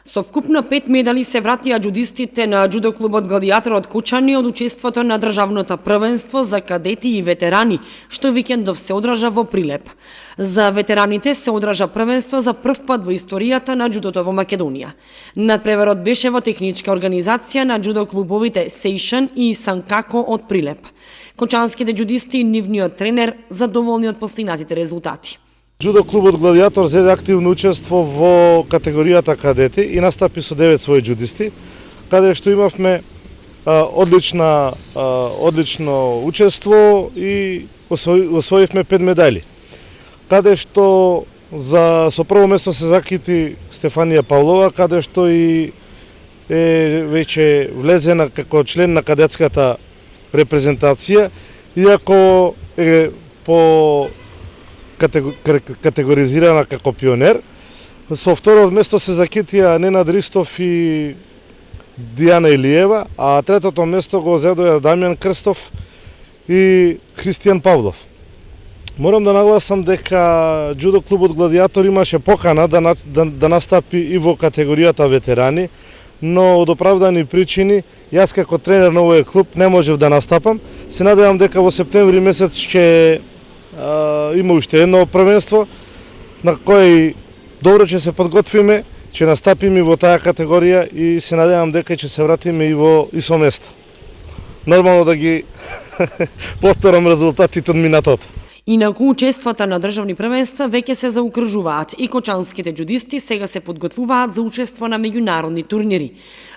Со вкупно 5 медали се вратија џудистите на џудо клубот Гладиатор од Кучани од учеството на државното првенство за кадети и ветерани, што викендов се одржа во Прилеп. За ветераните се одржа првенство за прв пат во историјата на џудото во Македонија. Надпреварот беше во техничка организација на џудо клубовите Сейшан и Санкако од Прилеп. Кочанските џудисти и нивниот тренер задоволни од постигнатите резултати. Џудо клубот Гладиатор зеде активно учество во категоријата кадети и настапи со 9 своји џудисти, каде што имавме одлично учество и освоивме 5 медали. Каде што со прво место се закити Стефанија Павлова, каде што и веќе влезена како член на кадетската репрезентација, иако е по категоризирана како пионер. Со второ место се закитија Ненад Ристов и Дијана Илиева, а третото место го зедоја Дамјан Крстов и Христијан Павлов. Морам да нагласам дека џудо клубот Гладиатор имаше покана да настапи и во категоријата ветерани, но од оправдани причини јас како тренер на овој клуб не можев да настапам. Се надевам дека во септември месец ќе има уште едно првенство на кој добро ќе се подготвиме, ќе настапиме во таа категорија и се надевам дека ќе се вратиме и во исо место. Нормално да ги повторам резултатите од минатото. Инаку учествата на државни првенства веќе се заукружуваат и кочанските џудисти сега се подготвуваат за учество на меѓународни турнири.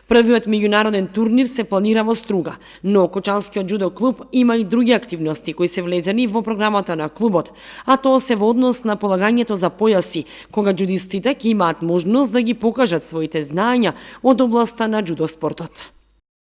Првиот меѓународен турнир се планира во Струга, но Кочанскиот џудо клуб има и други активности кои се влезени во програмата на клубот, а тоа се во однос на полагањето за појаси, кога џудистите ќе имаат можност да ги покажат своите знаења од областа на џудо спортот.